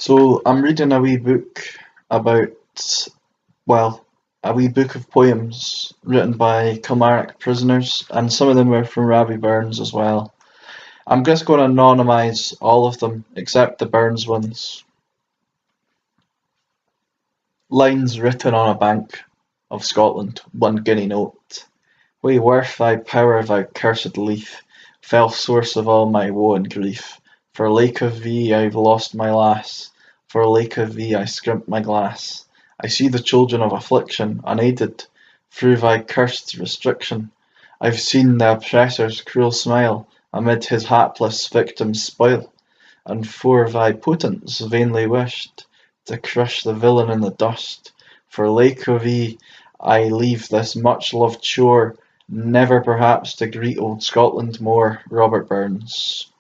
So I'm reading a wee book about, well, a wee book of poems written by Kilmarnock prisoners, and some of them were from Rabbie Burns as well. I'm just going to anonymise all of them except the Burns ones. Lines written on a bank of Scotland, 1 guinea note. Way worth thy power, thou cursed leaf, fell source of all my woe and grief. For lake of thee I've lost my lass, for lake of thee I scrimp my glass. I see the children of affliction, unaided, through thy cursed restriction. I've seen the oppressor's cruel smile, amid his hapless victims' spoil, and for thy potence vainly wished, to crush the villain in the dust. For lake of thee I leave this much-loved shore, never perhaps to greet old Scotland more. Robert Burns.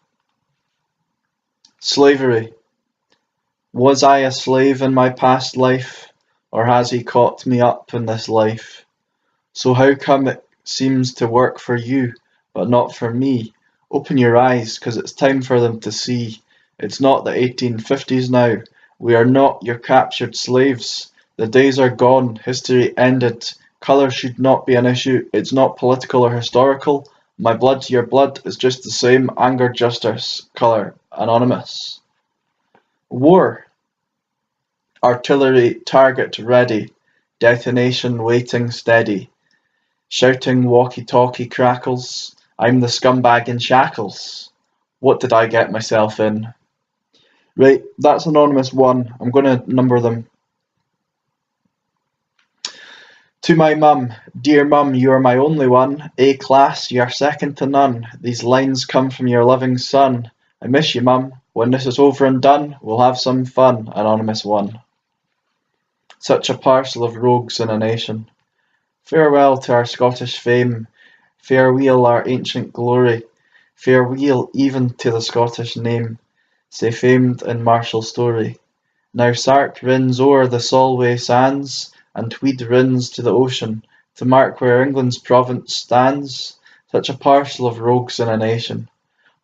Slavery. Was I a slave in my past life, or has he caught me up in this life? So how come it seems to work for you, but not for me? Open your eyes, 'cause it's time for them to see. It's not the 1850s now. We are not your captured slaves. The days are gone, history ended. Colour should not be an issue. It's not political or historical. My blood to your blood is just the same. Anger, justice, colour. Anonymous. War. Artillery target ready. Detonation waiting steady. Shouting walkie-talkie crackles. I'm the scumbag in shackles. What did I get myself in? Right, that's anonymous 1. I'm going to number them. To my mum, dear mum, you are my only one. A class, you are second to none. These lines come from your loving son. I miss you, mum. When this is over and done, we'll have some fun. Anonymous 1. Such a parcel of rogues in a nation. Farewell to our Scottish fame. Farewell our ancient glory. Farewell even to the Scottish name, sae famed in martial story. Now Sark rins o'er the Solway sands, and Tweed rins to the ocean, to mark where England's province stands. Such a parcel of rogues in a nation.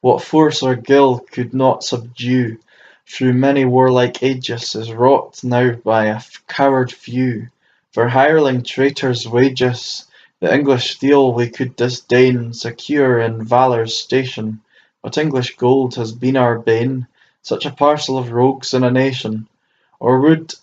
What force or guile could not subdue, through many warlike ages, is wrought now by a coward few. For hireling traitors' wages, the English steel we could disdain, secure in valour's station. But English gold has been our bane, such a parcel of rogues in a nation. Or would,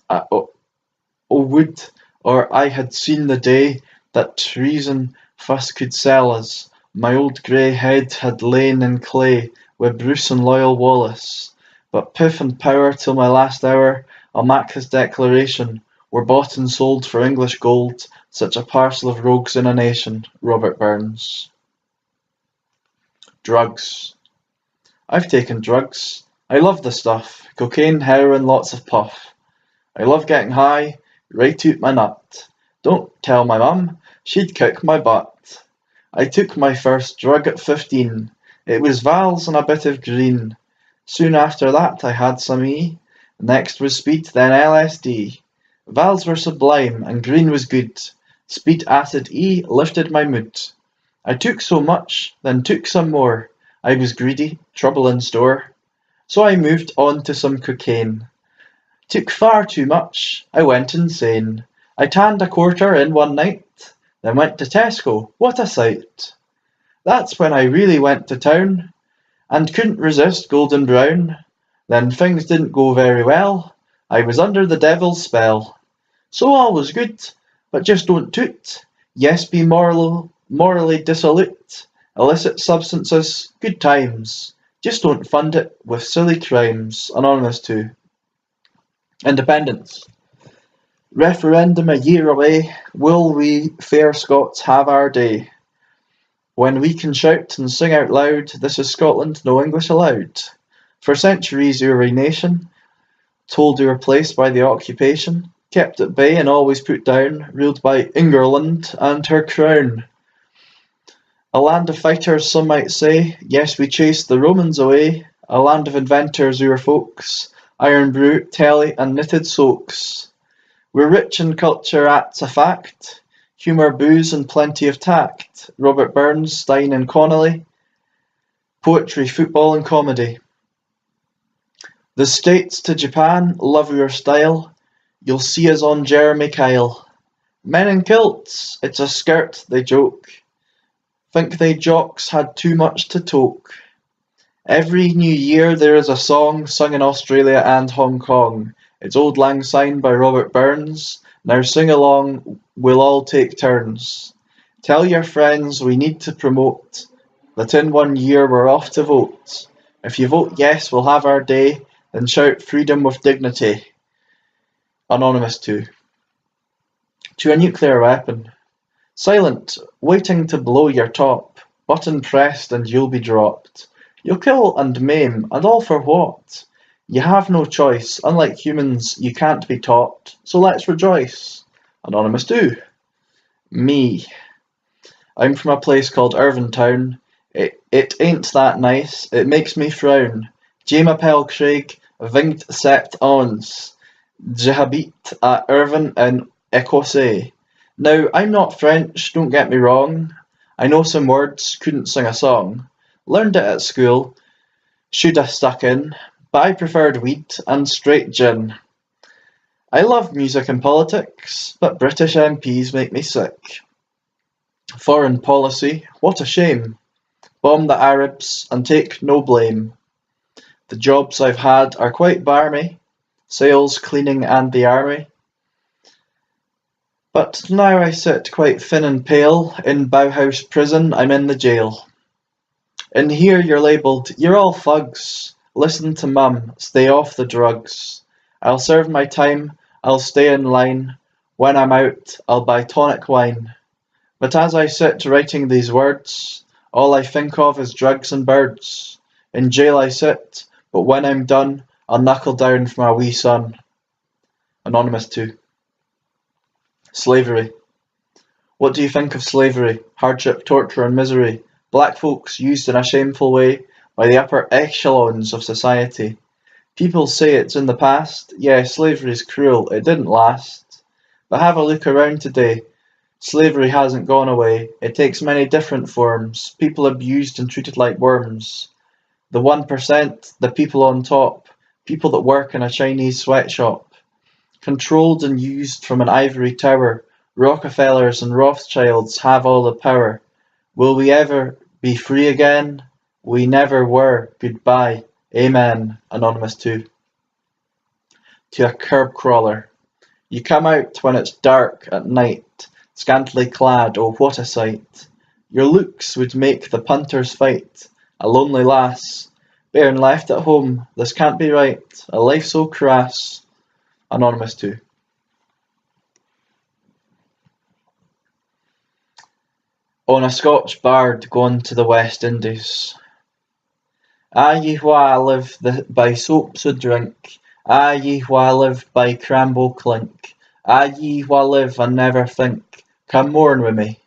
or I had seen the day that treason thus could sell us. My old grey head had lain in clay wi' Bruce and loyal Wallace. But piff and power till my last hour, I'll mak this declaration. We're bought and sold for English gold, such a parcel of rogues in a nation. Robert Burns. Drugs. I've taken drugs. I love the stuff. Cocaine, heroin, lots of puff. I love getting high, right out my nut. Don't tell my mum, she'd kick my butt. I took my first drug at 15. It was Vals and a bit of green. Soon after that I had some E. Next was speed, then LSD. Vals were sublime and green was good. Speed, acid, E lifted my mood. I took so much, then took some more. I was greedy, trouble in store. So I moved on to some cocaine. Took far too much. I went insane. I tanned a quarter in one night, then went to Tesco. What a sight! That's when I really went to town, and couldn't resist golden brown. Then things didn't go very well. I was under the devil's spell. So all was good, but just don't toot. Yes, be morally dissolute. Illicit substances, good times. Just don't fund it with silly crimes. Anonymous 2. Independence. Referendum a year away. Will we fair Scots have our day? When we can shout and sing out loud, this is Scotland, no English allowed. For centuries our nation, told we were placed by the occupation, kept at bay and always put down, ruled by England and her crown. A land of fighters, some might say, yes, we chased the Romans away. A land of inventors, our folks, iron brew, telly, and knitted soaks. We're rich in culture, that's a fact. Humour, booze, and plenty of tact. Robert Burns, Stein and Connolly. Poetry, football, and comedy. The States to Japan, love your style. You'll see us on Jeremy Kyle. Men in kilts, it's a skirt, they joke. Think they jocks had too much to toke. Every new year there is a song sung in Australia and Hong Kong. It's Old Lang Syne by Robert Burns. Now sing along, we'll all take turns. Tell your friends we need to promote that in 1 year we're off to vote. If you vote yes, we'll have our day, then shout freedom with dignity. Anonymous 2. To a nuclear weapon. Silent, waiting to blow your top. Button pressed and you'll be dropped. You'll kill and maim, and all for what? You have no choice. Unlike humans, you can't be taught. So let's rejoice. Anonymous 2. Me. I'm from a place called Irvintown. It ain't that nice. It makes me frown. Jema Pel Craig, vingt sept ons. J'habite à Irvine in Écosse. Now, I'm not French, don't get me wrong. I know some words, couldn't sing a song. Learned it at school, should have stuck in, but I preferred weed and straight gin. I love music and politics, but British MPs make me sick. Foreign policy, what a shame. Bomb the Arabs and take no blame. The jobs I've had are quite barmy, sales, cleaning and the army. But now I sit quite thin and pale, in Bauhaus prison I'm in the jail. In here you're labelled, you're all thugs, listen to mum, stay off the drugs. I'll serve my time, I'll stay in line, when I'm out I'll buy tonic wine. But as I sit writing these words, all I think of is drugs and birds. In jail I sit, but when I'm done, I'll knuckle down for my wee son. Anonymous 2. Slavery. What do you think of slavery? Hardship, torture and misery. Black folks used in a shameful way by the upper echelons of society. People say it's in the past. Yeah, slavery's cruel. It didn't last. But have a look around today. Slavery hasn't gone away. It takes many different forms. People abused and treated like worms. The 1%, the people on top. People that work in a Chinese sweatshop. Controlled and used from an ivory tower, Rockefellers and Rothschilds have all the power. Will we ever be free again? We never were. Goodbye. Amen. Anonymous 2. To a curb crawler. You come out when it's dark at night, scantily clad, oh what a sight. Your looks would make the punters fight. A lonely lass, bairn left at home, this can't be right, a life so crass. Anonymous 2. On a Scotch bard going to the West Indies. Ye wha live by soaps o' drink, ye wha live by crambo clink, ye wha live and never think, come mourn wi' me.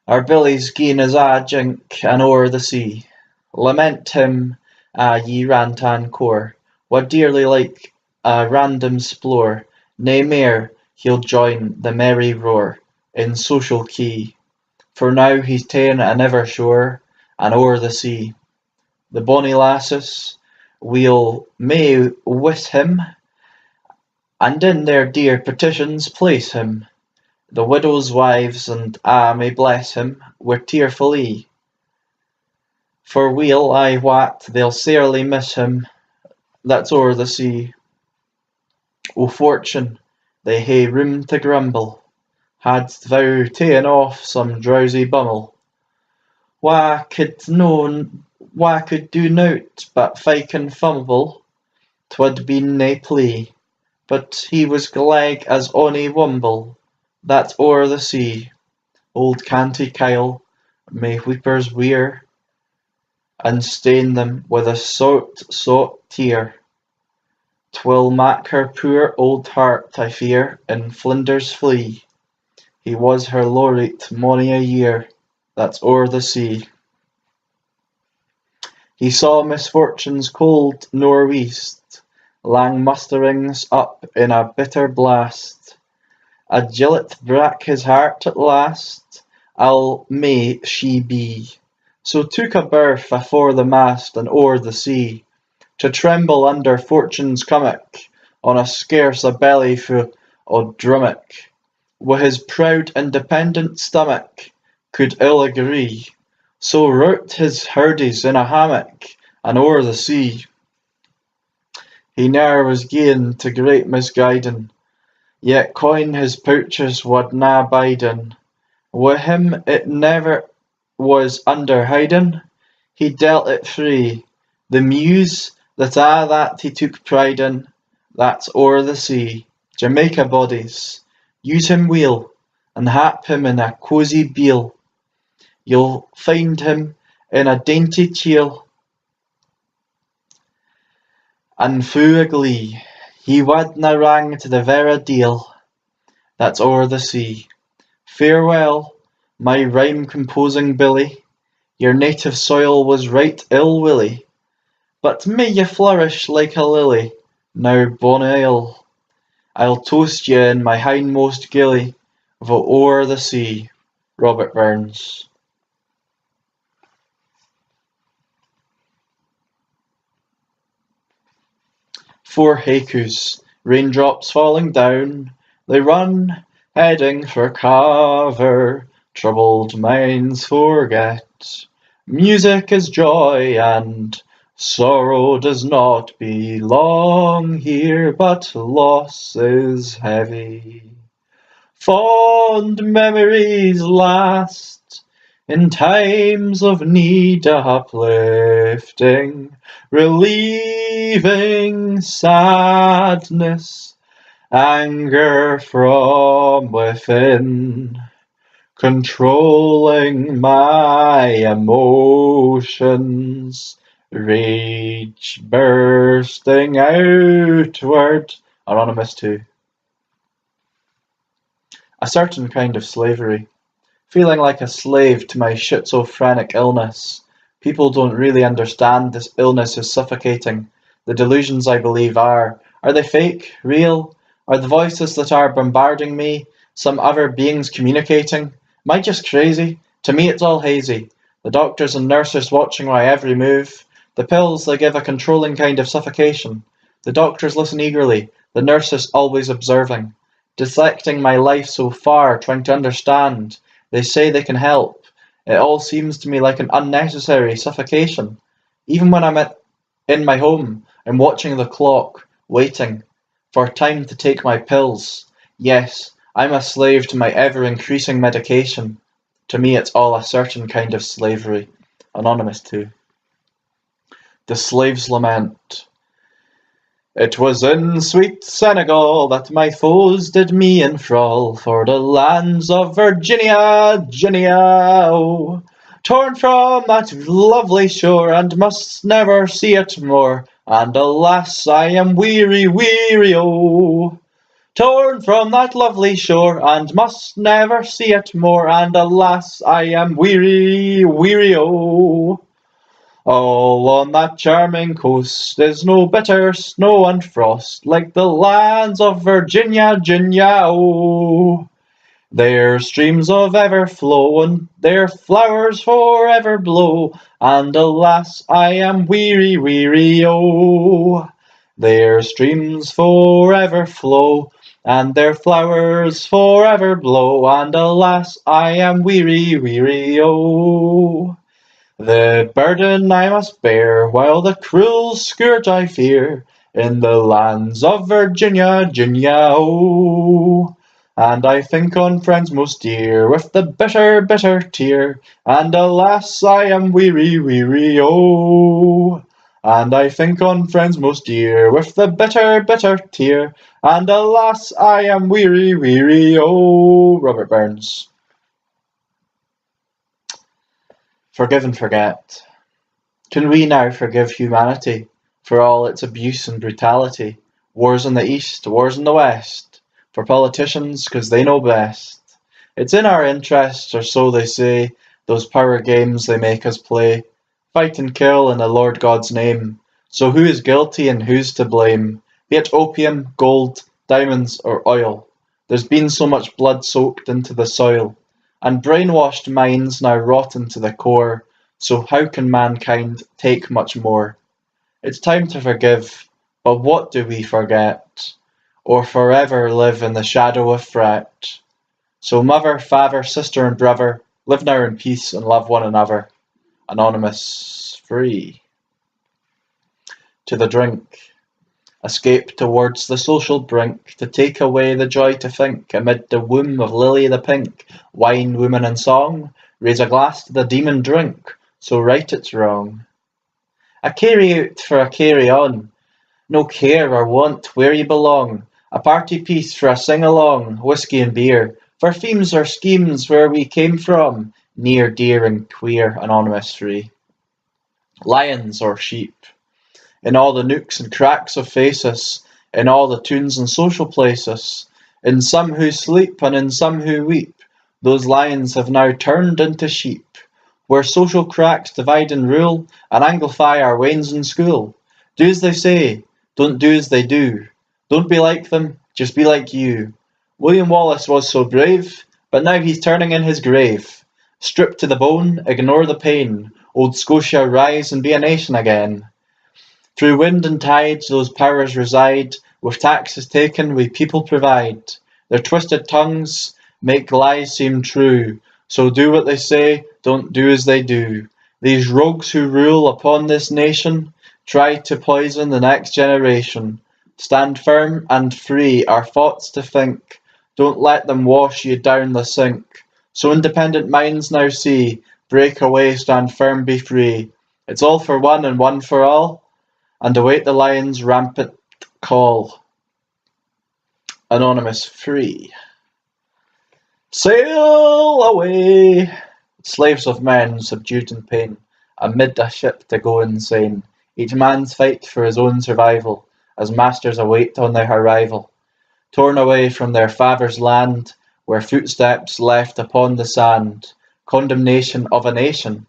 Our Billy's gien is a jink, and o'er the sea. Lament him, ye rantan core, wha dearly like a random splore, nae mair he'll join the merry roar in social key. For now he's ta'en an ever shore, and o'er the sea. The bonny lasses, we'll may wis him, and in their dear petitions place him. The widows' wives and may bless him wi' tearful ee. For we'll I wat they'll sairly miss him that's o'er the sea. O fortune, they hae room to grumble, hadst thou ta'en off some drowsy bummel. Wha could do nought but fyke and fumble, 'twould been nae plea, but he was gleg as ony wumble, that's o'er the sea. Old Canty Kyle may weepers weir, and stain them with a saut tear. 'Twill mak her poor old heart, I fear, in flinders flee. He was her laureate mony a year, that's o'er the sea. He saw misfortune's cold nor'east, lang musterings up in a bitter blast. A gillet brak his heart at last, I'll may she be. So took a berth afore the mast and o'er the sea, to tremble under fortune's cummock, on a scarce a belly fu' o' drummock, wi' his proud independent stomach, could ill agree, so rout his hurdies in a hammock, and o'er the sea. He ne'er was gi'en to great misguiding, yet coin his pouches wad na biden. Wi' him it never was under hiding, he dealt it free. The muse that he took pride in, that's o'er the sea. Jamaica bodies, use him weel, and hap him in a cosy biel. You'll find him in a dainty chiel, and fu' a glee. He wadna wrang to the verra deal, that's o'er the sea. Farewell, my rhyme-composing Billy, your native soil was right ill-willy, but may ye flourish like a lily, now bon ale. I'll toast ye in my hindmost gilly, vo o'er the sea. Robert Burns. 4 haikus. Raindrops falling down, they run, heading for cover. Troubled minds forget. Music is joy, and sorrow does not belong here, but loss is heavy. Fond memories last in times of need, uplifting, relieving sadness, anger from within, controlling my emotions, rage bursting outward. Anonymous 2. A certain kind of slavery. Feeling like a slave to my schizophrenic illness. People don't really understand this illness is suffocating. The delusions I believe are they fake? Real? Are the voices that are bombarding me some other beings communicating? Am I just crazy? To me it's all hazy. The doctors and nurses watching my every move. The pills they give a controlling kind of suffocation. The doctors listen eagerly, the nurses always observing. Dissecting my life so far, trying to understand. They say they can help. It all seems to me like an unnecessary suffocation. Even when in my home, I'm watching the clock, waiting for time to take my pills. Yes, I'm a slave to my ever-increasing medication. To me it's all a certain kind of slavery. Anonymous 2. The Slave's Lament. It was in sweet Senegal that my foes did me enthrall, for the lands of Virginia, Virginia, oh, torn from that lovely shore, and must never see it more. And alas, I am weary, weary, oh, torn from that lovely shore, and must never see it more. And alas, I am weary, weary, oh. All on that charming coast is no bitter snow and frost, like the lands of Virginia, Virginia, oh. Their streams of ever flow, and their flowers forever blow, and alas, I am weary, weary, oh. Their streams forever flow, and their flowers forever blow, and alas, I am weary, weary, oh. The burden I must bear, while the cruel scourge I fear, in the lands of Virginia, Virginia, oh. And I think on friends most dear, with the bitter, bitter tear, and alas, I am weary, weary, oh. And I think on friends most dear, with the bitter, bitter tear, and alas, I am weary, weary, oh. Robert Burns. Forgive and forget. Can we now forgive humanity for all its abuse and brutality? Wars in the East, wars in the West, for politicians, 'cause they know best. It's in our interests, or so they say, those power games they make us play. Fight and kill in the Lord God's name. So who is guilty and who's to blame? Be it opium, gold, diamonds, or oil. There's been so much blood soaked into the soil, and brainwashed minds now rotten to the core, so how can mankind take much more? It's time to forgive, but what do we forget? Or forever live in the shadow of fret? So mother, father, sister and brother, live now in peace and love one another. Anonymous, free. To the drink. Escape towards the social brink, to take away the joy to think, amid the womb of lily the pink, wine, woman and song, raise a glass to the demon drink, so right it's wrong. A carry out for a carry on, no care or want where you belong, a party piece for a sing-along, whiskey and beer, for themes or schemes where we came from, near, dear and queer, anonymous free. Lions or sheep, in all the nooks and cracks of faces, in all the tunes and social places, in some who sleep and in some who weep, those lions have now turned into sheep, where social cracks divide and rule, and anglify our wains in school. Do as they say, don't do as they do. Don't be like them, just be like you. William Wallace was so brave, but now he's turning in his grave. Stripped to the bone, ignore the pain. Old Scotia, rise and be a nation again. Through wind and tides those powers reside, with taxes taken we people provide. Their twisted tongues make lies seem true, so do what they say, don't do as they do. These rogues who rule upon this nation try to poison the next generation. Stand firm and free our thoughts to think, don't let them wash you down the sink. So independent minds now see, break away, stand firm, be free. It's all for one and one for all, and await the lion's rampant call. Anonymous free. Sail away! Slaves of men, subdued in pain, amid a ship to go insane. Each man's fight for his own survival, as masters await on their arrival. Torn away from their father's land, where footsteps left upon the sand. Condemnation of a nation,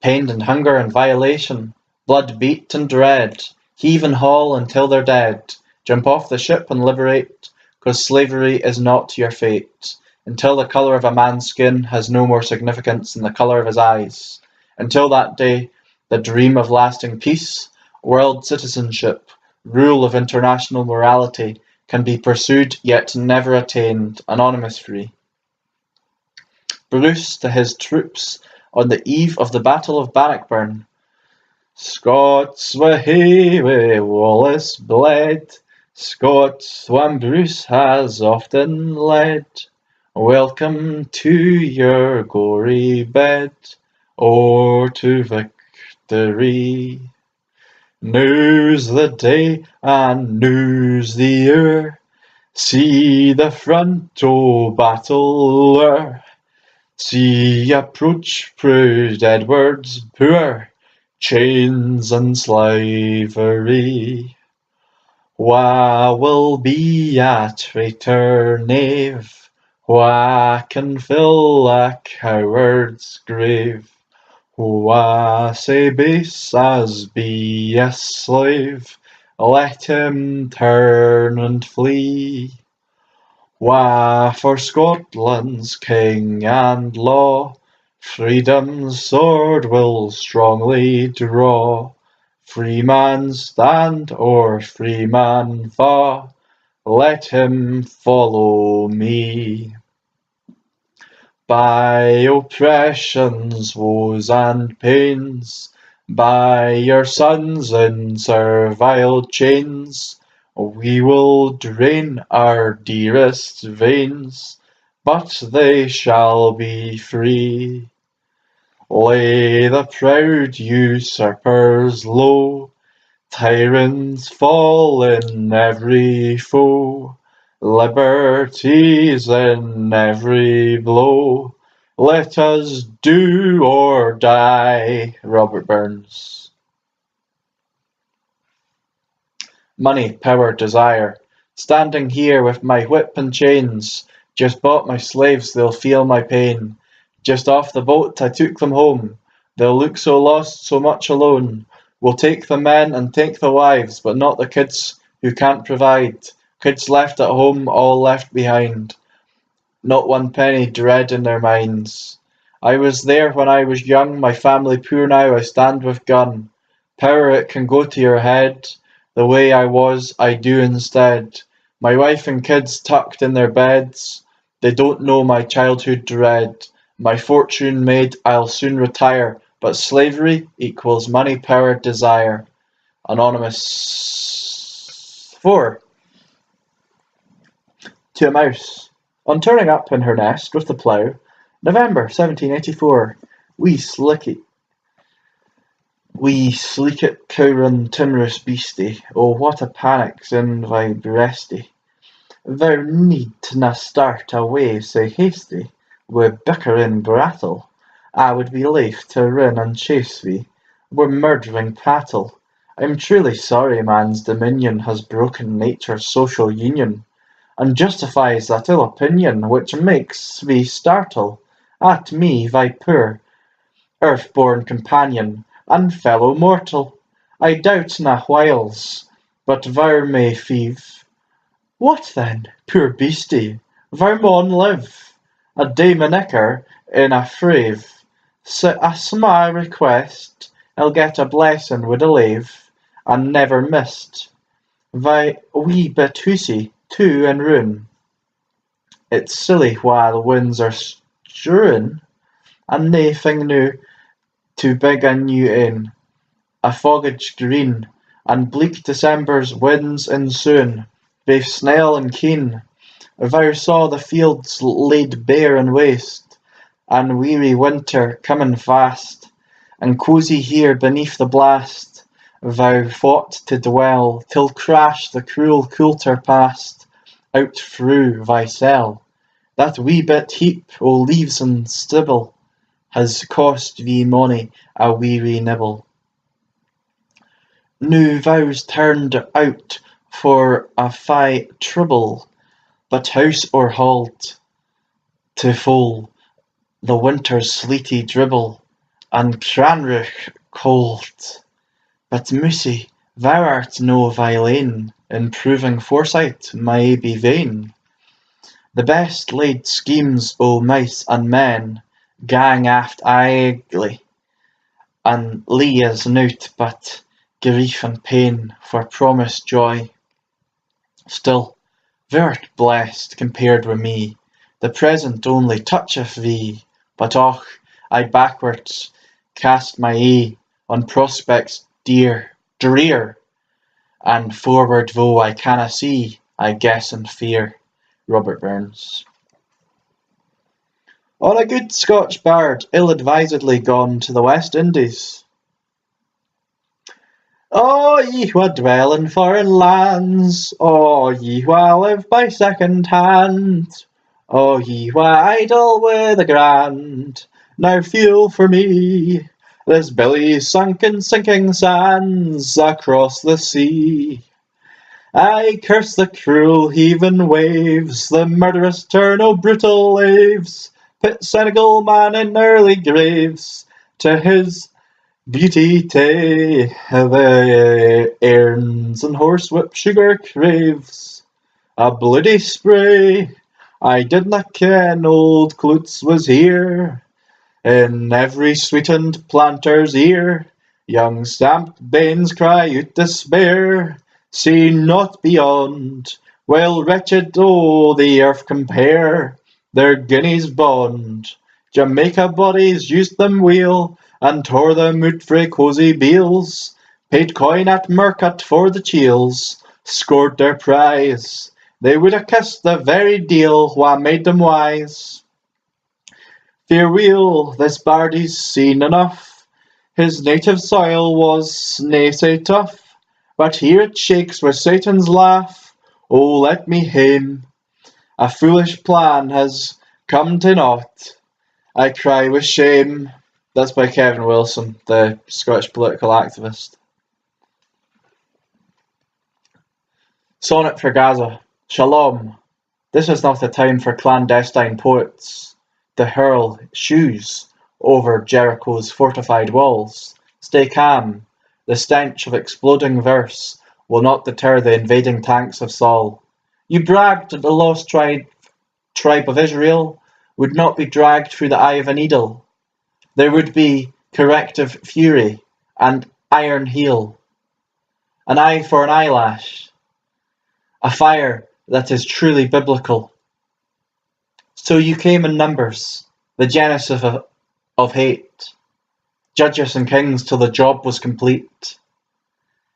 pained in hunger and violation, blood beat and dread, heave and haul until they're dead. Jump off the ship and liberate, 'cause slavery is not your fate. Until the colour of a man's skin has no more significance than the colour of his eyes. Until that day, the dream of lasting peace, world citizenship, rule of international morality can be pursued yet never attained. Anonymous free. Bruce to his troops on the eve of the Battle of Bannockburn. Scots wha hae wi' Wallace bled, Scots wham Bruce has often led, welcome to your gory bed, or to victory. Now's the day and now's the hour, see the front o' battle lure. See approach proud Edward's poor, chains and slavery. Wha will be a traitor knave? Wha can fill a coward's grave? Wha sae base as be a slave? Let him turn and flee. Wha for Scotland's king and law freedom's sword will strongly draw. Freeman stand or freeman fa', let him follow me. By oppression's woes and pains, by your sons in servile chains, we will drain our dearest veins, but they shall be free. Lay the proud usurpers low, tyrants fall in every foe, liberty's in every blow. Let us do or die. Robert Burns. Money, power, desire. Standing here with my whip and chains, just bought my slaves, they'll feel my pain. Just off the boat I took them home, they'll look so lost, so much alone. We'll take the men and take the wives, but not the kids who can't provide. Kids left at home, all left behind. Not one penny dread in their minds. I was there when I was young, my family poor now, I stand with gun. Power it can go to your head. The way I was, I do instead. My wife and kids tucked in their beds. They don't know my childhood dread. My fortune made, I'll soon retire. But slavery equals money, power, desire. Anonymous 4. To a mouse. On turning up in her nest with the plough, November 1784, wee sleekit cowran timorous beastie, oh what a panic's in thy breastie. Thou needna start away sae hasty, wi' bickering brattle. I would be laith to rin and chase thee, wi' murdering prattle. I'm truly sorry man's dominion has broken nature's social union, and justifies that ill opinion which makes thee startle at me, thy poor earth-born companion and fellow mortal. I doubt na whiles, but thou may thieve. What then, poor beastie, thou maun live, a daemonicker in a frave. A sma' request, I'll get a blessing wi' the lave, and never missed. Thy wee bit hussy, too, and ruin. It's silly while winds are strewin', and naething new to big and new in. A foggage green, and bleak December's winds ensuin', baith snell and keen. Thou saw the fields laid bare and waste, and weary winter comin' fast, and cosy here beneath the blast, thou fought to dwell, till crash the cruel coulter passed out through thy cell. That wee bit heap o' leaves and stibble has cost thee mony a weary nibble. Now thou's turned out for a fie trouble, but house or halt to full the winter's sleety dribble, and Cranreuch cold. But Moussie, thou art no villain, in proving foresight may be vain. The best laid schemes o' mice and men gang aft idly, and lee as nought but grief and pain for promised joy. Still, thou'rt blest compared wi' me, the present only toucheth thee, but och, I backwards cast my e'e on prospects drear, and forward though I canna see, I guess and fear. Robert Burns. Or a good Scotch bard, ill-advisedly gone to the West Indies. O ye wha dwell in foreign lands, O ye wha live by second hand, O ye wha idle wi' the grand, now feel for me, this billy's sunk in sinking sands across the sea. I curse the cruel heaving waves, the murderous turn o' brutal laves, pit Senegal man in early graves, to his beauty tae the airns and horsewhip sugar craves. A bloody spray, I didna ken old Cloots was here, in every sweetened planter's ear, young stamped banes cry out despair, see naught beyond, while wretched o' the earth compare, their guineas bond. Jamaica bodies used them weel, and tore them out frae cosy beels, paid coin at mercat for the chiels, scored their prize. They would ha' kissed the very deil wha made them wise. Fareweel, this bardie's seen enough, his native soil was nae sae tough, but here it shakes wi' Satan's laugh. Oh, let me hame, a foolish plan has come to naught, I cry with shame. That's by Kevin Wilson, the Scottish political activist. Sonnet for Gaza. Shalom. This is not the time for clandestine poets to hurl shoes over Jericho's fortified walls. Stay calm. The stench of exploding verse will not deter the invading tanks of Saul. You bragged that the lost tribe of Israel would not be dragged through the eye of a needle. There would be corrective fury and iron heel, an eye for an eyelash, a fire that is truly biblical. So you came in numbers, the genesis of hate, judges and kings till the job was complete,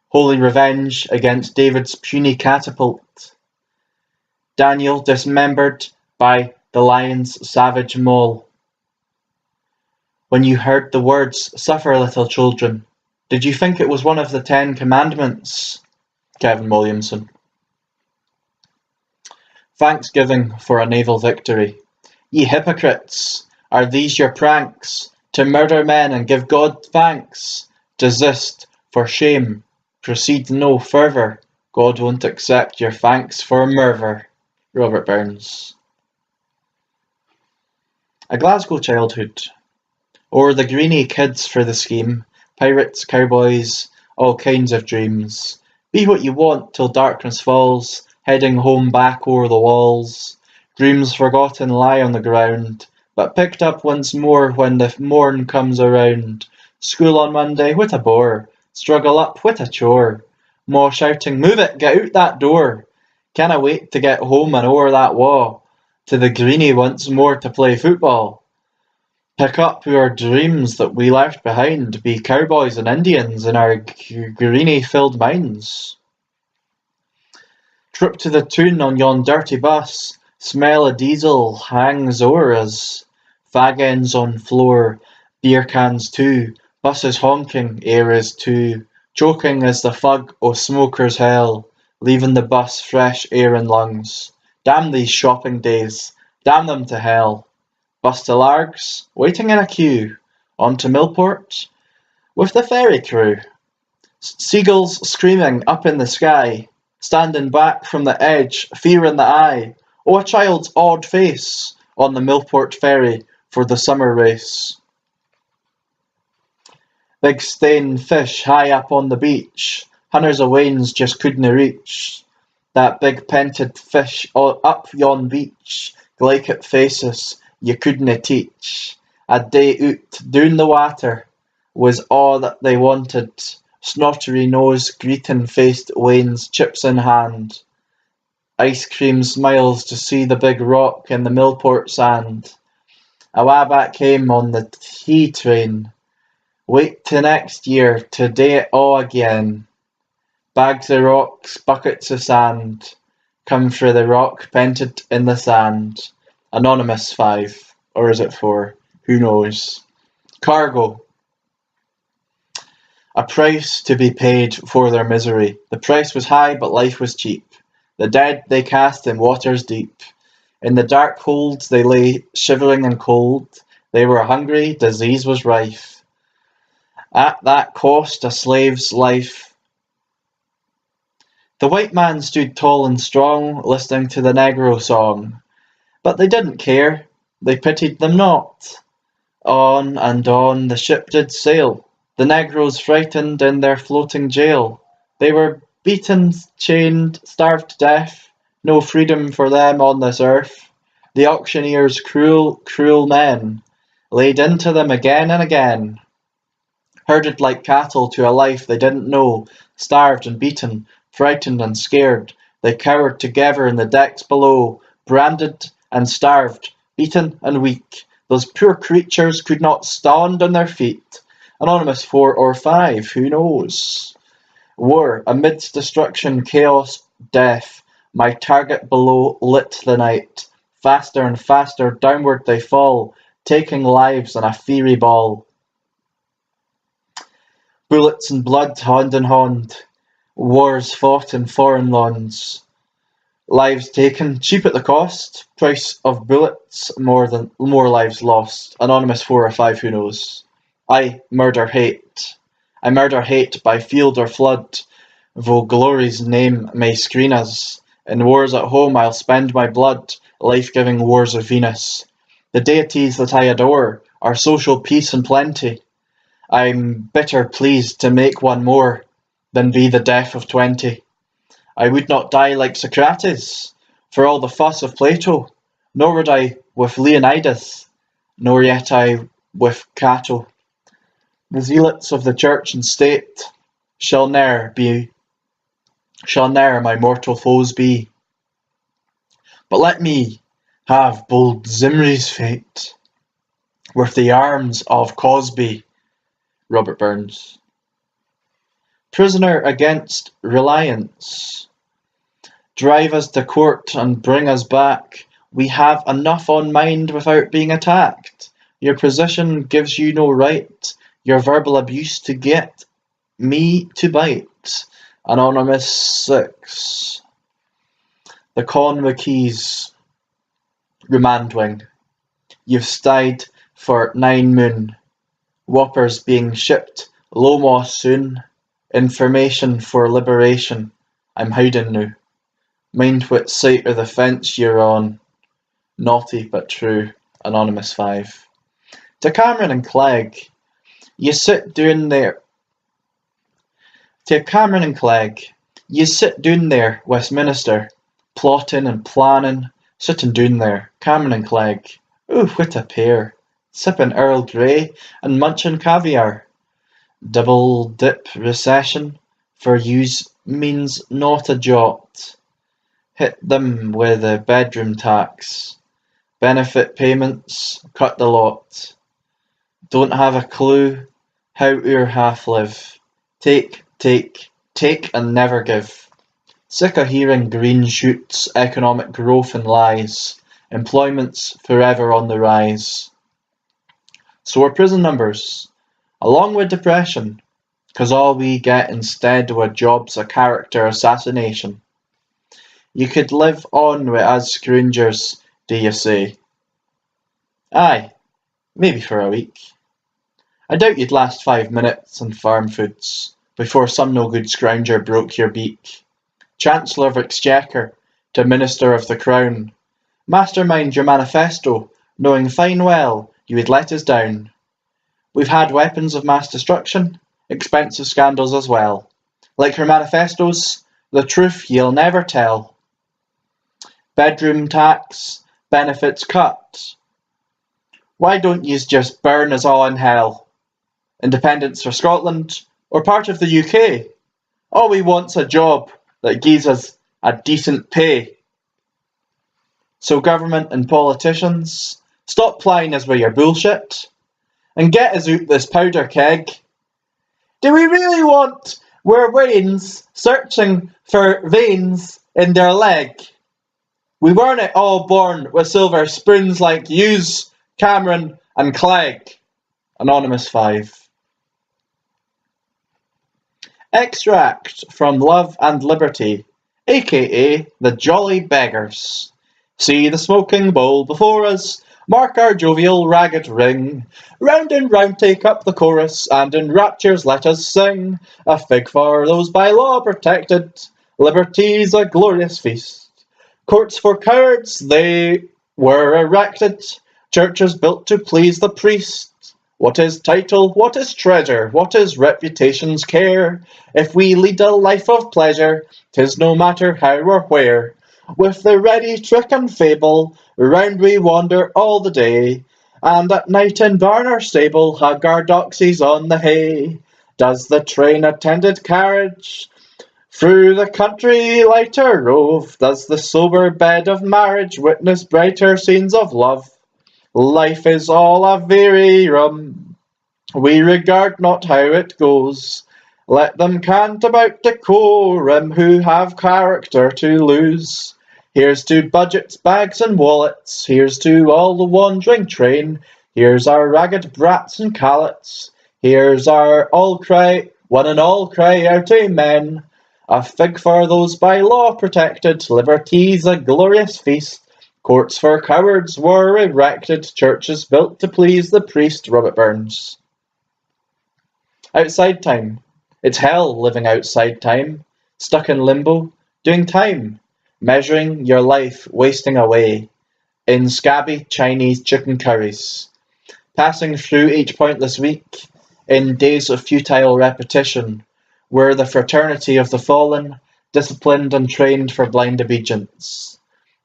holy revenge against David's puny catapult, Daniel dismembered by the lion's savage maul. When you heard the words, "Suffer, little children," did you think it was one of the 10 Commandments? Kevin Williamson. Thanksgiving for a naval victory. Ye hypocrites, are these your pranks, to murder men and give God thanks? Desist, for shame, proceed no further, God won't accept your thanks for murder. Robert Burns. A Glasgow childhood. Or the greeny kids for the scheme, pirates, cowboys, all kinds of dreams. Be what you want till darkness falls, heading home back o'er the walls. Dreams forgotten lie on the ground, but picked up once more when the morn comes around. School on Monday, what a bore. Struggle up, what a chore. More shouting, move it, get out that door. Canna wait to get home and o'er that wa', to the greeny once more to play football. Pick up our dreams that we left behind, be cowboys and Indians in our greeny-filled minds. Trip to the tune on yon dirty bus, smell of diesel hangs o'er us. Fag ends on floor, beer cans too, buses honking, air is too. Choking as the fug o' smokers' hell, leaving the bus fresh air in lungs. Damn these shopping days, damn them to hell. Bus to Largs, waiting in a queue, on to Millport, with the ferry crew. Seagulls screaming up in the sky, standing back from the edge, fear in the eye. Oh, a child's odd face, on the Millport ferry for the summer race. Big staying fish high up on the beach, hunters o' wains just couldna reach. That big pented fish up yon beach, glaikit faces, you couldna teach. A day oot doon the water was all that they wanted. Snottery nose, greeting-faced wains, chips in hand. Ice cream smiles to see the big rock in the Millport sand. Awa back hame on the tea train. Wait to next year to day it all again. Bags of rocks, buckets of sand, come frae the rock pented in the sand. Anonymous 5, or is it 4? Who knows? Cargo. A price to be paid for their misery. The price was high, but life was cheap. The dead they cast in waters deep. In the dark holds they lay, shivering and cold. They were hungry, disease was rife. At that cost a slave's life. The white man stood tall and strong, listening to the Negro song. But they didn't care, they pitied them not. On and on the ship did sail, the Negroes frightened in their floating jail. They were beaten, chained, starved to death, no freedom for them on this earth. The auctioneers, cruel, cruel men, laid into them again and again. Herded like cattle to a life they didn't know, starved and beaten, frightened and scared, they cowered together in the decks below, branded and starved, beaten and weak. Those poor creatures could not stand on their feet. Anonymous 4 or 5, who knows? War, amidst destruction, chaos, death. My target below lit the night. Faster and faster downward they fall, taking lives in a fiery ball. Bullets and blood, hand in hand. Wars fought in foreign lands. Lives taken, cheap at the cost. Price of bullets, more lives lost. Anonymous 4 or 5, who knows? I murder hate. I murder hate by field or flood, though glory's name may screen us. In wars at home I'll spend my blood, life-giving wars of Venus. The deities that I adore are social peace and plenty. I'm bitter pleased to make one more than be the death of 20. I would not die like Socrates, for all the fuss of Plato, nor would I with Leonidas, nor yet I with Cato. The zealots of the church and state shall ne'er my mortal foes be. But let me have bold Zimri's fate with the arms of Cosby. Robert Burns. Prisoner against reliance. Drive us to court and bring us back. We have enough on mind without being attacked. Your position gives you no right, your verbal abuse to get me to bite. Anonymous 6. The Conway Keys Remand Wing. You've stayed for 9 moon. Whoppers being shipped low moss soon. Information for liberation. I'm hiding now. Mind what side of the fence you're on. Naughty but true. Anonymous 5. To Cameron and Clegg. You sit down there. To Cameron and Clegg. You sit down there, Westminster. Plotting and planning. Sitting down there, Cameron and Clegg. Ooh, what a pair. Sipping Earl Grey and munching caviar. Double dip recession for yous means not a jot. Hit them with a bedroom tax. Benefit payments, cut the lot. Don't have a clue how our half live. Take and never give. Sick of hearing green shoots, economic growth and lies. Employment's forever on the rise. So are prison numbers, along with depression, 'cause all we get instead of a job's a character assassination. You could live on with us scroungers, do you say? Aye, maybe for a week. I doubt you'd last 5 minutes on farm foods before some no-good scrounger broke your beak. Chancellor of Exchequer to Minister of the Crown. Mastermind your manifesto, knowing fine well you would let us down. We've had weapons of mass destruction, expensive scandals as well. Like her manifestos, the truth you'll never tell. Bedroom tax, benefits cut. Why don't yous just burn us all in hell? Independence for Scotland, or part of the UK? All we want's a job that gives us a decent pay. So government and politicians, stop plying us with your bullshit, and get us out this powder keg. Do we really want our Waynes searching for veins in their leg? We weren't all born with silver spoons like yous, Cameron and Clegg. Anonymous 5. Extract from Love and Liberty, I.C.A. The Jolly Beggars. See the smoking bowl before us, mark our jovial ragged ring. Round and round take up the chorus, and in raptures let us sing. A fig for those by law protected, liberty's a glorious feast. Courts for cowards they were erected, churches built to please the priest. What is title, what is treasure, what is reputation's care? If we lead a life of pleasure, 'tis no matter how or where. With the ready trick and fable, round we wander all the day, and at night in barn or stable hug our doxies on the hay. Does the train-attended carriage through the country lighter rove? Does the sober bed of marriage witness brighter scenes of love? Life is all a very rum, we regard not how it goes. Let them cant about decorum who have character to lose. Here's to budgets, bags and wallets, here's to all the wandering train. Here's our ragged brats and callets, here's our all cry, one and all cry out amen. A fig for those by law protected, liberty's a glorious feast. Courts for cowards were erected, churches built to please the priest. Robert Burns. Outside time. It's hell living outside time, stuck in limbo, doing time, measuring your life wasting away in scabby Chinese chicken curries, passing through each pointless week in days of futile repetition, where the fraternity of the fallen, disciplined and trained for blind obedience.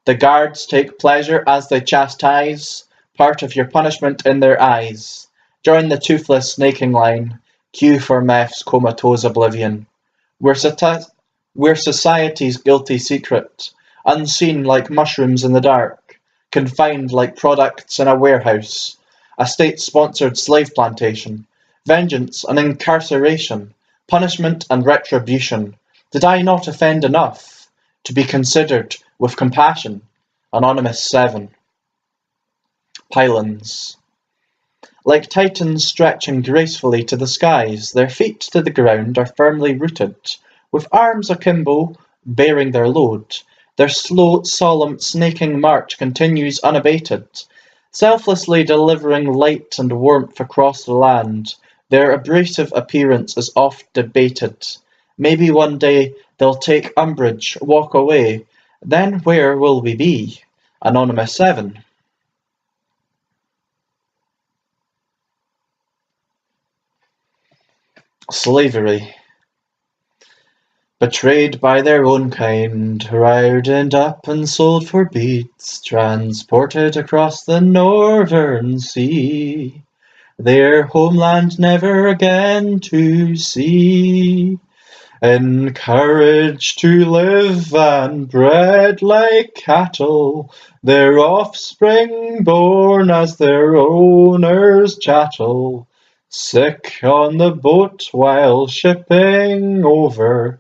The guards take pleasure as they chastise, part of your punishment in their eyes. Join the toothless snaking line, queue for meth's comatose oblivion. We're society's guilty secret, unseen like mushrooms in the dark, confined like products in a warehouse, a state-sponsored slave plantation, vengeance and incarceration, punishment and retribution. Did I not offend enough to be considered with compassion? Anonymous 7. Pylons. Like titans stretching gracefully to the skies, their feet to the ground are firmly rooted, with arms akimbo, bearing their load. Their slow, solemn, snaking march continues unabated, selflessly delivering light and warmth across the land. Their abrasive appearance is oft debated. Maybe one day they'll take umbrage, walk away. Then where will we be? Anonymous 7. Slavery. Betrayed by their own kind, rounded up and sold for beads, transported across the northern sea, their homeland never again to see. Encouraged to live and bred like cattle, their offspring born as their owner's chattel, sick on the boat while shipping over,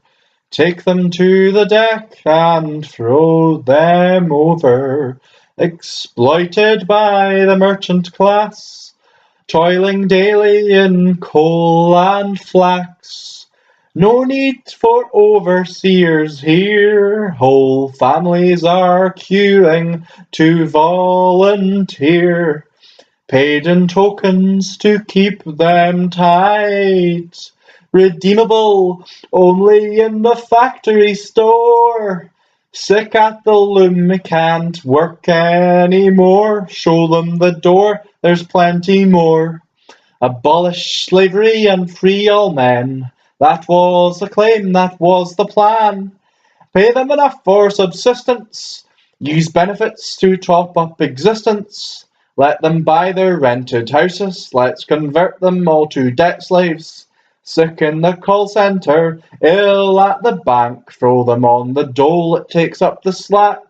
take them to the deck and throw them over, exploited by the merchant class, toiling daily in coal and flax. No need for overseers here, whole families are queuing to volunteer, paid in tokens to keep them tight, redeemable only in the factory store. Sick at the loom, can't work anymore, show them the door, there's plenty more. Abolish slavery and free all men, that was the claim, that was the plan. Pay them enough for subsistence, use benefits to top up existence. Let them buy their rented houses, let's convert them all to debt slaves. Sick in the call centre, ill at the bank, throw them on the dole, it takes up the slack.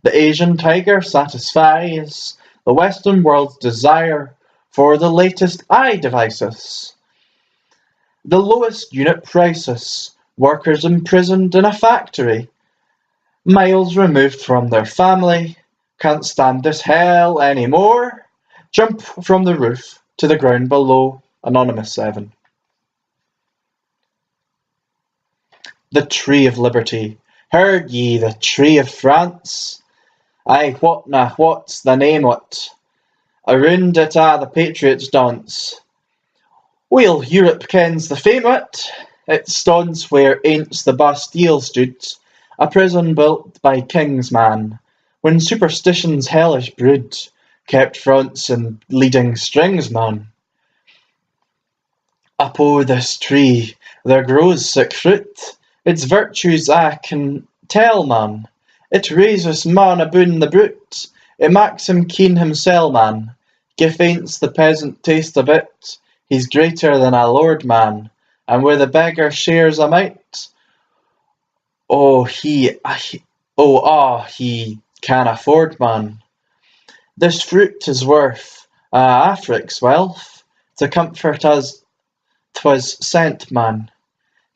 The Asian tiger satisfies the Western world's desire for the latest eye devices. The lowest unit prices, workers imprisoned in a factory, miles removed from their family, can't stand this hell anymore. Jump from the roof to the ground below. Anonymous 7. The Tree of Liberty. Heard ye the Tree of France? Aye, what's the name o't? Around it the patriots dance. Well, Europe kens the fame o't. It stands where aince the Bastille stood, a prison built by kings man, when superstition's hellish brood kept fronts and leading strings man. Up o' this tree there grows sic fruit, its virtues I can tell man. It raises man aboon the brute, it maks him keen himsel man. Gif aince the peasant taste a bit, he's greater than a lord man, and where the beggar shares a mite, he can afford man. This fruit is worth Afric's wealth, to comfort us 'twas sent man,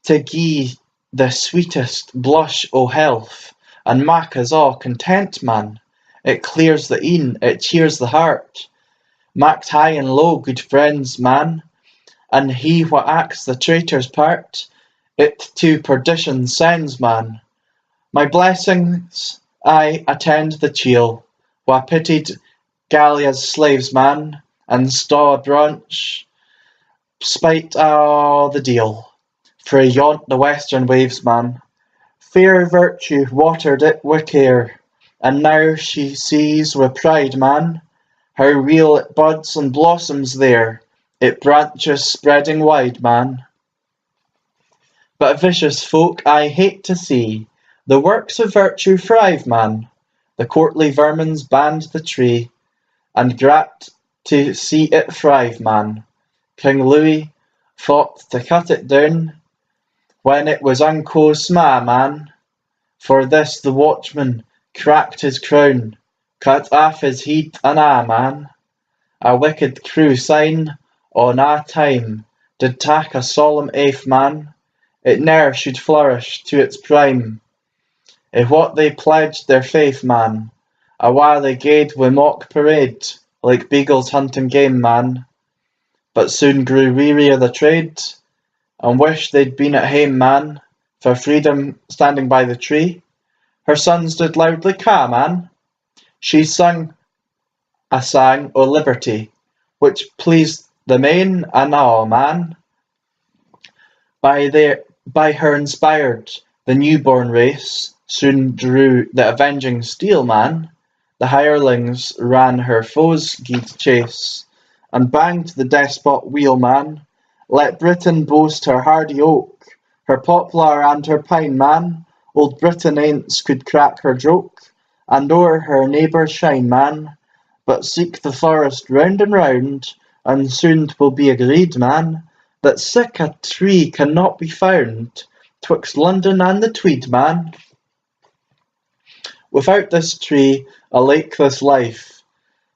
to gie the sweetest blush o' health, and mak us all content man. It clears the een, it cheers the heart, maks high and low good friends man, and he wha acts the traitor's part, it to perdition sends man. My blessings I attend the chiel, wha pitied Gallia's slaves man, and sta branch, spite a' the deal, frae yont the western waves man. Fair virtue watered it wi' care, and now she sees wi' pride man, how real it buds and blossoms there, it branches spreading wide man. But vicious folk I hate to see the works of virtue thrive man. The courtly vermins band the tree, and grat to see it thrive, man. King Louis fought to cut it down when it was unco sma, man. For this the watchman cracked his crown, cut off his head and man. A wicked crew sign on a time did tak a solemn aith, man. It ne'er should flourish to its prime. I what they pledged their faith, man. Awa they gaed wi' mock parade, like beagles hunting game, man. But soon grew weary o' the trade, and wished they'd been at hame, man. For freedom standing by the tree, her sons did loudly ca', man. She sung a sang o' liberty, which pleased the main and all, man. By her inspired, the new-born race soon drew the avenging steel, man. The hirelings ran her foes' gied chase, and banged the despot wheel, man. Let Britain boast her hardy oak, her poplar and her pine, man. Old Britain aince could crack her joke, and o'er her neighbours shine, man. But seek the forest round and round, and soon 'twill be agreed, man, that sic a tree cannot be found 'twixt London and the Tweed, man. Without this tree, a lake this life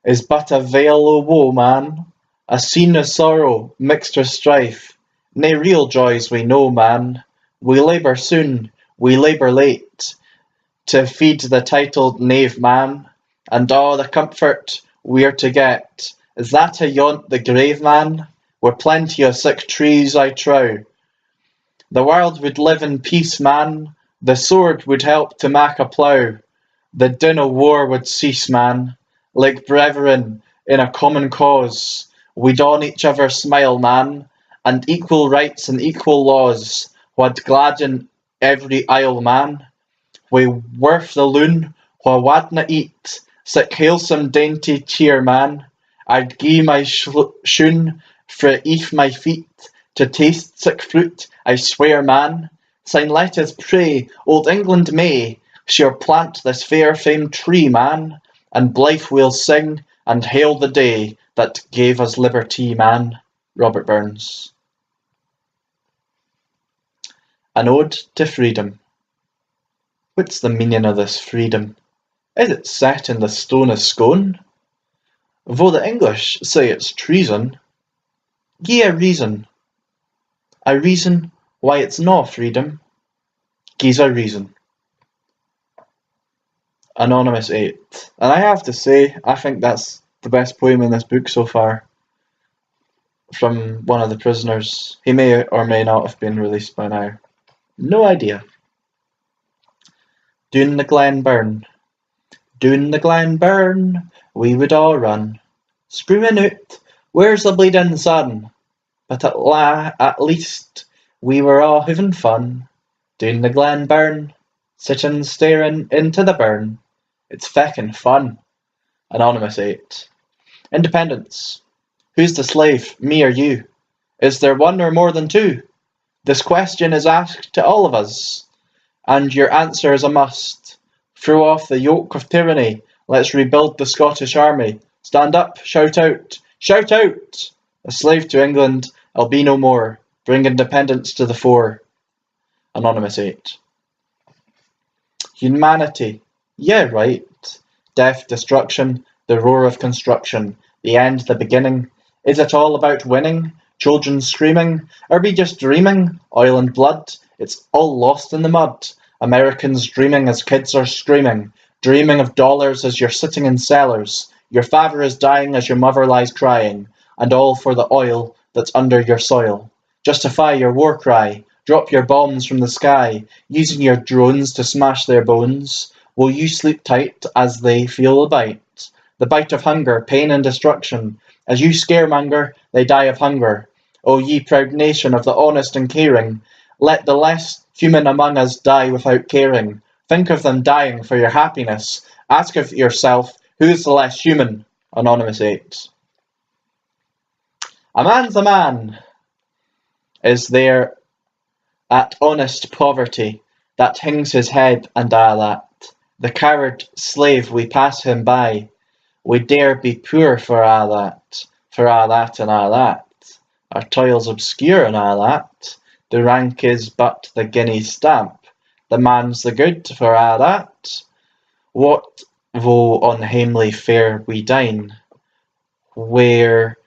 is but a vale o' woe, man, a scene o' sorrow mixed with strife, nae real joys we know, man. We labour soon, we labour late, to feed the titled knave, man, and a' the comfort we're to get is that ayont the grave, man, where plenty o' sic trees I trow. The world would live in peace, man, the sword would help to mak a plough, the din o' war would cease, man, like brethren in a common cause, we'd on each other smile, man, and equal rights and equal laws wad gladden every isle, man. Wi' worth the loon wha wadna eat sic halesome dainty cheer, man. I'd gie my shoon frae each my feet to taste sic fruit, I swear, man. Syne let us pray old England may sure plant this fair famed tree, man, and blithe we'll sing and hail the day that gave us liberty, man. Robert Burns. An Ode to Freedom. What's the meaning of this freedom? Is it set in the stone of scone? Though the English say it's treason, gie a reason why it's no freedom. Gie's a reason. Anonymous 8. And I have to say, I think that's the best poem in this book so far. From one of the prisoners. He may or may not have been released by now. No idea. Doon the glen burn. Doon the glen burn, we would all run, screaming out, where's the bleeding sun? But at least we were all having fun. Doon the glen burn, sitting staring into the burn. It's feckin' fun. Anonymous 8. Independence. Who's the slave, me or you? Is there one or more than two? This question is asked to all of us, and your answer is a must. Throw off the yoke of tyranny. Let's rebuild the Scottish army. Stand up, shout out, shout out! A slave to England, I'll be no more. Bring independence to the fore. Anonymous 8. Humanity. Yeah, right. Death, destruction, the roar of construction. The end, the beginning. Is it all about winning? Children screaming? Are we just dreaming? Oil and blood? It's all lost in the mud. Americans dreaming as kids are screaming. Dreaming of dollars as you're sitting in cellars. Your father is dying as your mother lies crying. And all for the oil that's under your soil. Justify your war cry. Drop your bombs from the sky, using your drones to smash their bones. Will you sleep tight as they feel the bite? The bite of hunger, pain and destruction. As you scaremonger, they die of hunger. O ye proud nation of the honest and caring, let the less human among us die without caring. Think of them dying for your happiness. Ask of yourself, who is the less human? Anonymous 8. A man's a man. Is there at honest poverty that hangs his head and a' that? The coward slave we pass him by. We dare be poor for a' that and a' that. Our toil's obscure and a' that. The rank is but the guinea stamp. The man's the good for a' that. What though on hamely fare we dine, where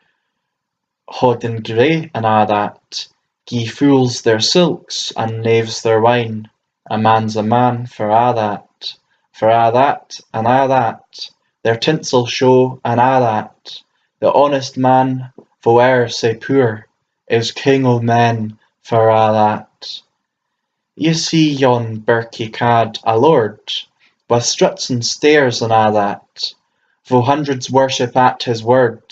hodden grey and a' that, gie fools their silks and knaves their wine. A man's a man for a' that and a' that, their tinsel show and a' that. The honest man, though e'er sae poor, is king o' men for a' that. Ye see yon birkie cad a lord, with struts and stairs and a' that, though hundreds worship at his word,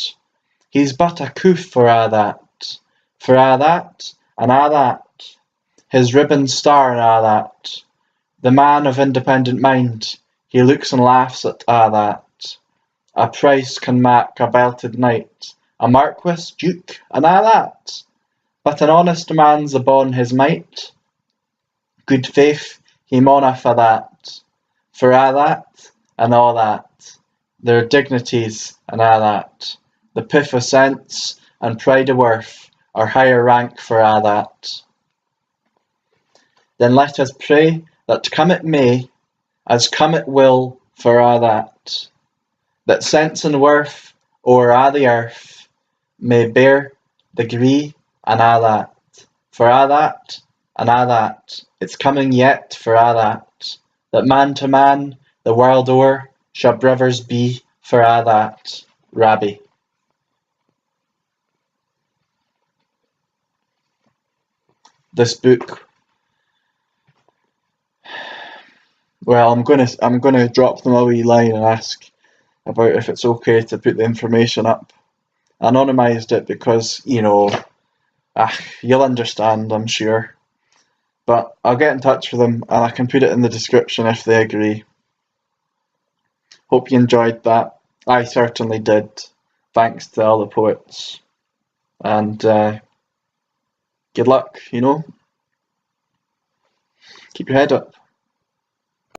he's but a coof for a' that and a' that, his ribbon star and a' that. The man of independent mind, he looks and laughs at a' that. A price can mak a belted knight, a marquis, duke, and a' that. But an honest man's abon his might. Good faith, he mauna fa that. For a' that, and a' that. Their dignities, and a' that. The piff o' sense, and pride o' worth, are higher rank for a' that. Then let us pray that come it may, as come it will for a' that sense and worth o'er a' the earth may bear the gree and a' that. For a' that and a' that, it's coming yet for a' that man to man, the world o'er, shall brothers be for a' that. Rabbi. This book, well, I'm gonna drop them a wee line and ask about if it's okay to put the information up. I anonymised it because, you'll understand, I'm sure. But I'll get in touch with them and I can put it in the description if they agree. Hope you enjoyed that. I certainly did. Thanks to all the poets. And good luck, Keep your head up.